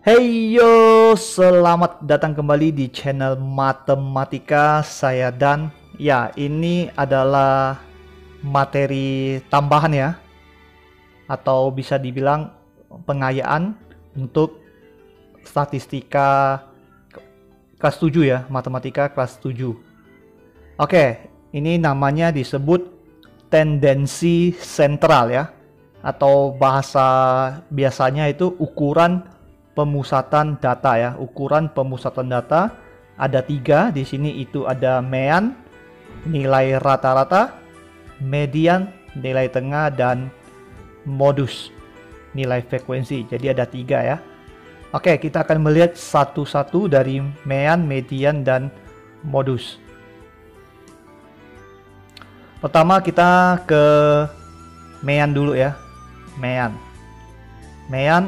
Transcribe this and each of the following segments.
Hey yo, selamat datang kembali di channel Matematika saya Dan. Ya, ini adalah materi tambahan ya, atau bisa dibilang pengayaan untuk statistika kelas 7 ya, matematika kelas 7. Oke, ini namanya disebut tendensi sentral ya, atau bahasa biasanya itu ukuran pemusatan data ya. Ukuran pemusatan data ada 3 di sini, itu ada mean, nilai rata-rata, median, nilai tengah, dan modus, nilai frekuensi. Jadi ada 3 ya. Oke, kita akan melihat satu-satu dari mean, median, dan modus. Pertama kita ke mean dulu ya. Mean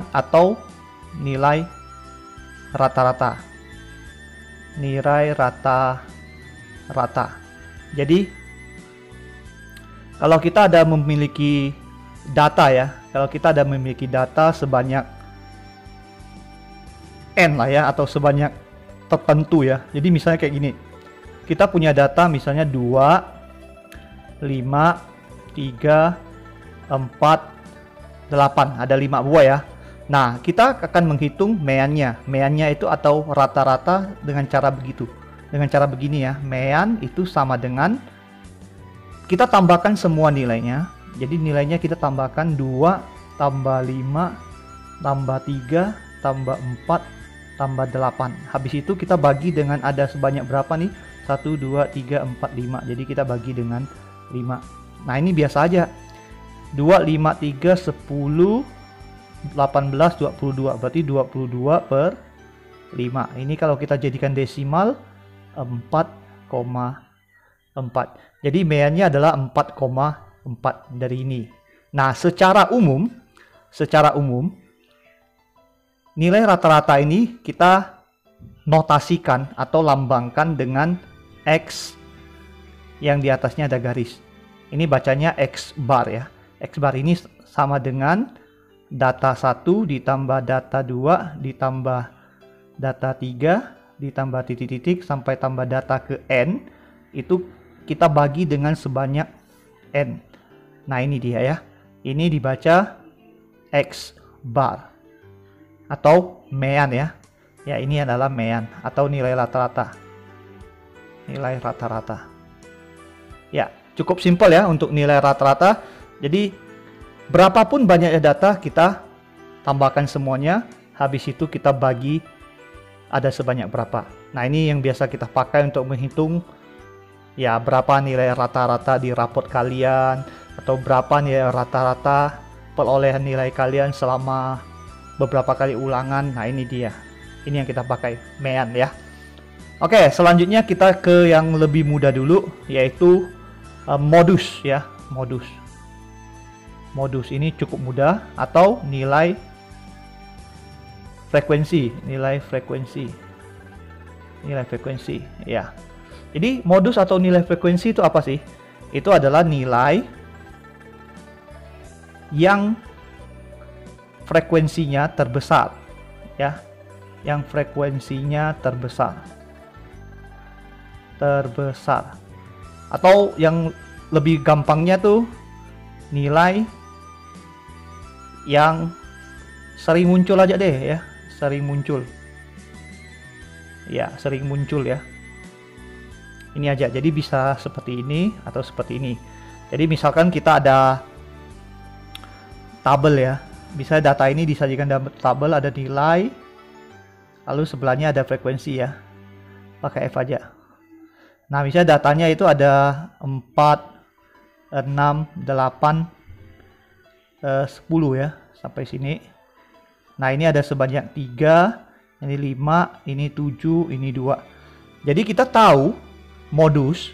atau nilai rata-rata. Nilai rata-rata. Jadi kalau kita ada memiliki data ya, kalau kita ada memiliki data sebanyak n lah ya, atau sebanyak tertentu ya. Jadi misalnya kayak gini. Kita punya data misalnya 2, 5, 3, 4, 8. Ada 5 buah ya. Nah, kita akan menghitung meannya. Meannya itu atau rata-rata dengan cara begitu. Dengan cara begini ya. Mean itu sama dengan kita tambahkan semua nilainya. Jadi nilainya kita tambahkan 2 tambah 5 tambah 3 tambah 4 tambah 8. Habis itu kita bagi dengan ada sebanyak berapa nih? 1, 2, 3, 4, 5. Jadi kita bagi dengan 5. Nah, ini biasa aja. 2, 5, 3, 10, 18, 22, berarti 22 per 5. Ini kalau kita jadikan desimal 4,4. Jadi meannya adalah 4,4 dari ini. Nah, secara umum nilai rata-rata ini kita notasikan atau lambangkan dengan X yang di atasnya ada garis. Ini bacanya X bar ya. X bar ini sama dengan data 1 ditambah data 2 ditambah data 3 ditambah titik-titik sampai tambah data ke n, itu kita bagi dengan sebanyak n. Nah, ini dia ya. Ini dibaca X bar atau mean ya. Ya, ini adalah mean atau nilai rata-rata. Nilai rata-rata. Ya, cukup simpel ya untuk nilai rata-rata. Jadi berapapun banyaknya data, kita tambahkan semuanya. Habis itu kita bagi ada sebanyak berapa. Nah, ini yang biasa kita pakai untuk menghitung ya berapa nilai rata-rata di rapot kalian, atau berapa nilai rata-rata perolehan nilai kalian selama beberapa kali ulangan. Nah, ini dia. Ini yang kita pakai, mean ya. Oke, selanjutnya kita ke yang lebih mudah dulu, yaitu modus ya. Modus ini cukup mudah, atau nilai frekuensi ya. Jadi modus atau nilai frekuensi itu apa sih? Itu adalah nilai yang frekuensinya terbesar ya, yang frekuensinya terbesar, atau yang lebih gampangnya tuh nilai yang sering muncul aja deh ya, sering muncul ya. Ini aja, jadi bisa seperti ini atau seperti ini. Jadi misalkan kita ada tabel ya, bisa data ini disajikan dalam tabel, ada nilai, lalu sebelahnya ada frekuensi ya, pakai F aja. Nah, misalnya datanya itu ada 4, 6, 8, 10 ya, sampai sini. Nah, ini ada sebanyak 3, ini 5, ini 7, ini 2. Jadi kita tahu modus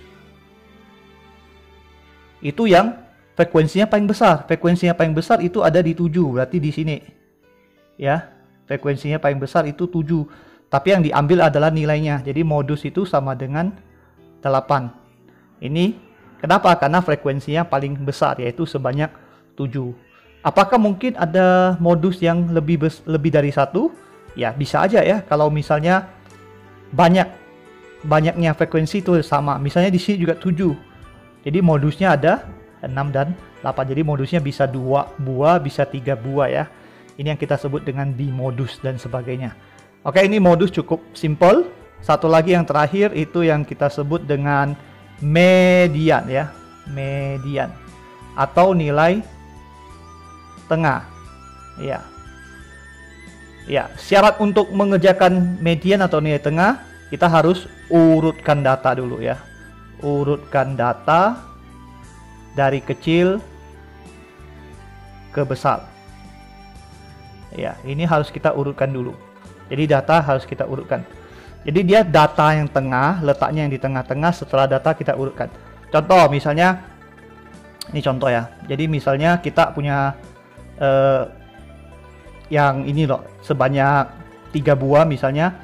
itu yang frekuensinya paling besar. Frekuensinya paling besar itu ada di 7, berarti di sini ya. Frekuensinya paling besar itu 7, tapi yang diambil adalah nilainya. Jadi modus itu sama dengan 8. Ini kenapa? Karena frekuensinya paling besar, yaitu sebanyak 7. Apakah mungkin ada modus yang lebih dari 1? Ya, bisa aja ya kalau misalnya banyaknya frekuensi itu sama. Misalnya di sini juga 7. Jadi modusnya ada 6 dan 8. Jadi modusnya bisa 2 buah, bisa 3 buah ya. Ini yang kita sebut dengan bimodus dan sebagainya. Oke, ini modus cukup simple. Satu lagi yang terakhir itu yang kita sebut dengan median ya. Median atau nilai tengah. Ya. Ya, syarat untuk mengerjakan median atau nilai tengah, kita harus urutkan data dulu ya. Urutkan data dari kecil ke besar. Ya, ini harus kita urutkan dulu. Jadi data harus kita urutkan. Jadi dia data yang tengah, letaknya yang di tengah-tengah setelah data kita urutkan. Contoh misalnya, ini contoh ya. Jadi misalnya kita punya yang ini loh, sebanyak 3 buah misalnya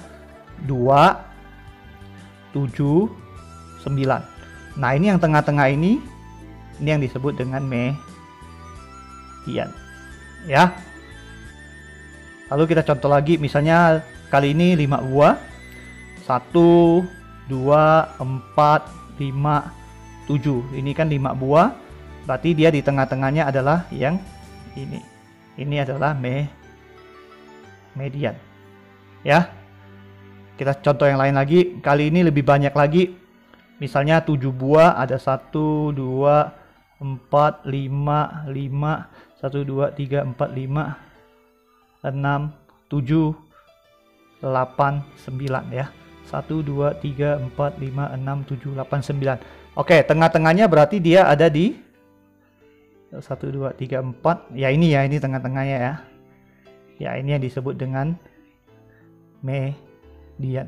2, 7, 9. Nah ini yang tengah-tengah ini yang disebut dengan median ya. Lalu kita contoh lagi, misalnya kali ini 5 buah, 1, 2, 4, 5, 7. Ini kan 5 buah, berarti dia di tengah-tengahnya adalah yang ini. Ini adalah median ya. Kita contoh yang lain lagi, kali ini lebih banyak lagi, misalnya 7 buah, ada 1, 2, 4, 5, 5, 1, 2, 3, 4, 5, 6, 7, 8, 9 ya. 1, 2, 3, 4, 5, 6, 7, 8, 9. Oke, tengah-tengahnya berarti dia ada di 1, 2, 3, 4. Ya ini ya, ini tengah-tengahnya ya. Ya ini yang disebut dengan median.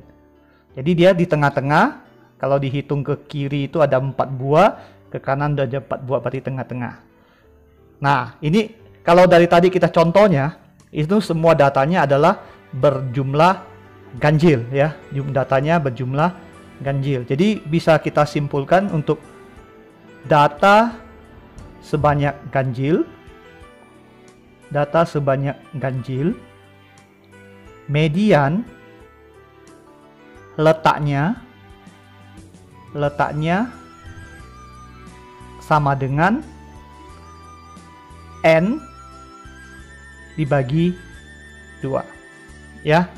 Jadi dia di tengah-tengah. Kalau dihitung ke kiri itu ada 4 buah, ke kanan ada 4 buah, berarti tengah-tengah. Nah ini kalau dari tadi kita contohnya, itu semua datanya adalah berjumlah ganjil ya. Datanya berjumlah ganjil. Jadi bisa kita simpulkan untuk data sebanyak ganjil, median letaknya sama dengan N dibagi 2 ya.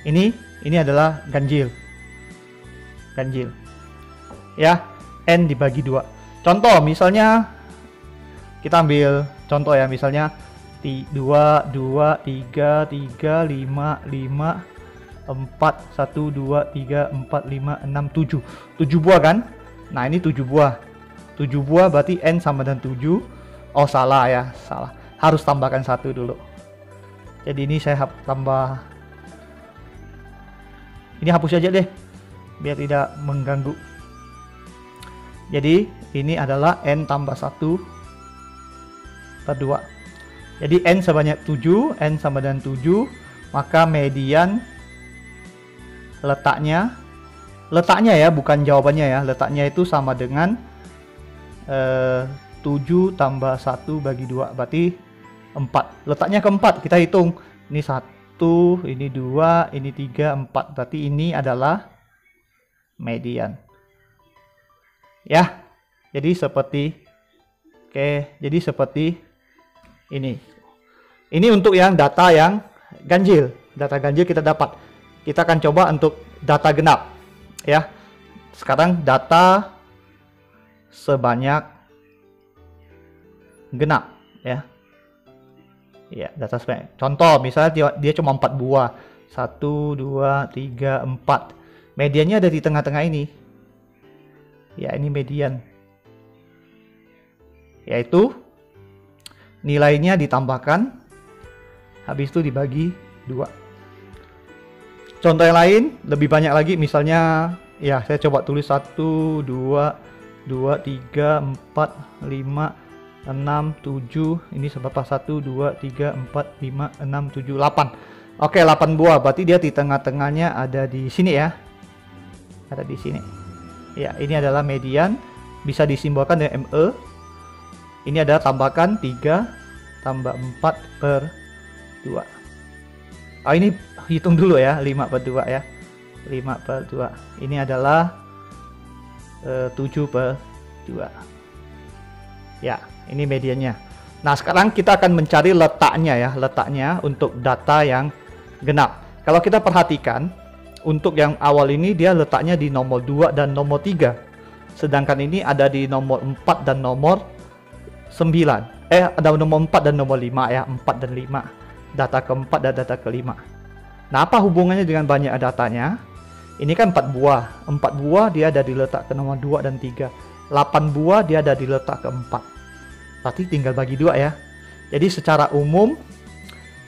Ini adalah ganjil ya, N dibagi 2. Contoh misalnya kita ambil contoh ya, misalnya 2, 2, 3, 3, 5, 5, 4, 1, 2, 3, 4, 5, 6, 7. 7 buah kan? Nah ini 7 buah. 7 buah berarti N sama dengan 7. Oh salah ya, salah. Harus tambahkan 1 dulu. Jadi ini saya tambah. Ini hapus aja deh, biar tidak mengganggu. Jadi ini adalah N tambah 1 per 2. Jadi N sebanyak 7, N sama dengan 7, maka median letaknya ya, bukan jawabannya ya, letaknya itu sama dengan 7 tambah 1 bagi 2, berarti 4. Letaknya ke 4, kita hitung. Ini 1, ini 2, ini 3, 4, berarti ini adalah median. Ya, jadi seperti ini. Ini untuk yang data yang ganjil. Data ganjil kita dapat. Kita akan coba untuk data genap. Ya. Sekarang data sebanyak genap ya. Ya, data sebanyak. Contoh misalnya dia cuma 4 buah. 1, 2, 3, 4. Mediannya ada di tengah-tengah ini. Ya, ini median. Yaitu nilainya ditambahkan, habis itu dibagi 2. Contoh yang lain lebih banyak lagi, misalnya ya saya coba tulis 1, 2, 3, 4, 5, 6, 7. Ini seberapa? 1, 2, 3, 4, 5, 6, 7, 8. Oke, 8 buah, berarti dia di tengah-tengahnya ada di sini ya. Ada di sini. Ya, ini adalah median, bisa disimbolkan dengan ME. Ini adalah tambahkan 3 tambah 4 per 2. Oh, ini hitung dulu ya, 5 per 2 ya. 5 per 2. Ini adalah 7 per 2. Ya, ini mediannya. Nah, sekarang kita akan mencari letaknya ya, letaknya untuk data yang genap. Kalau kita perhatikan, untuk yang awal ini dia letaknya di nomor 2 dan nomor 3. Sedangkan ini ada di nomor 4 dan nomor 9. Ada nomor 4 dan nomor 5 ya, 4 dan 5. Data keempat dan data kelima. Nah, apa hubungannya dengan banyak datanya? Ini kan 4 buah. 4 buah dia ada di letak ke nomor 2 dan 3. 8 buah dia ada di letak keempat. Berarti tinggal bagi 2 ya. Jadi secara umum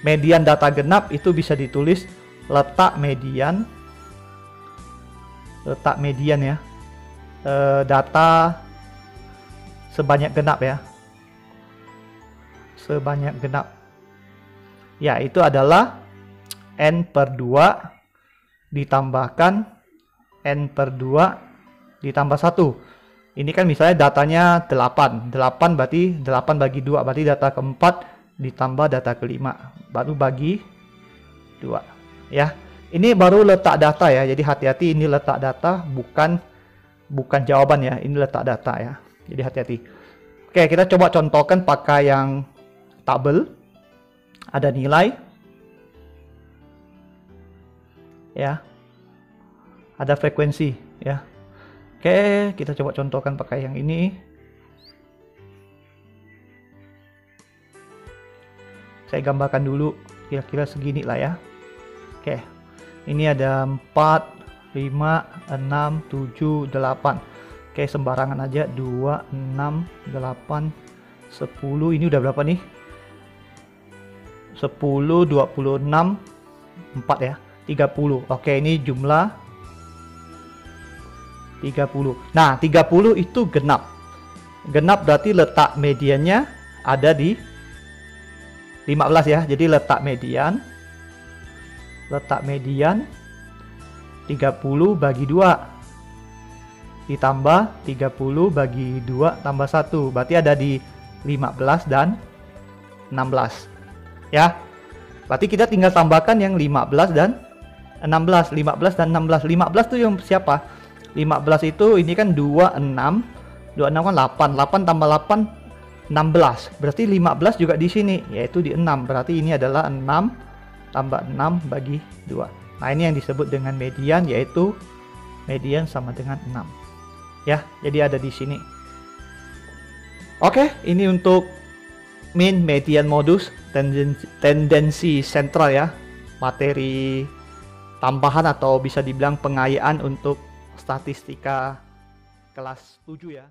median data genap itu bisa ditulis letak median ya, data sebanyak genap ya, sebanyak genap ya, itu adalah n per 2 ditambahkan n per 2 ditambah 1. Ini kan misalnya datanya 8 berarti 8 bagi 2 berarti data keempat ditambah data kelima baru bagi 2 ya. Ini baru letak data ya, jadi hati-hati, ini letak data bukan jawaban ya, ini letak data ya, jadi hati-hati. Oke, kita coba contohkan pakai yang tabel, ada nilai ya, ada frekuensi ya. Oke, kita coba contohkan pakai yang ini. Saya gambarkan dulu kira-kira segini lah ya. Oke, ini ada 4, 5, 6, 7, 8. Oke, sembarangan aja. 2, 6, 8, 10. Ini udah berapa nih? 10, 26, 4 ya. 30. Oke, ini jumlah 30. Nah, 30 itu genap. Genap berarti letak mediannya ada di 15 ya. Jadi letak median 30 bagi 2 ditambah 30 bagi 2 tambah 1. Berarti ada di 15 dan 16. Ya. Berarti kita tinggal tambahkan yang 15 dan 16. 15 dan 16. 15 itu yang siapa? 15 itu ini kan 26 kan 8 tambah 8 16, berarti 15 juga di sini yaitu di 6, berarti ini adalah 6 tambah 6 bagi 2. Nah, ini yang disebut dengan median, yaitu median sama dengan 6 ya, jadi ada di sini. Oke, ini untuk mean, median, modus, tendensi sentral ya, materi tambahan atau bisa dibilang pengayaan untuk statistika kelas 7 ya.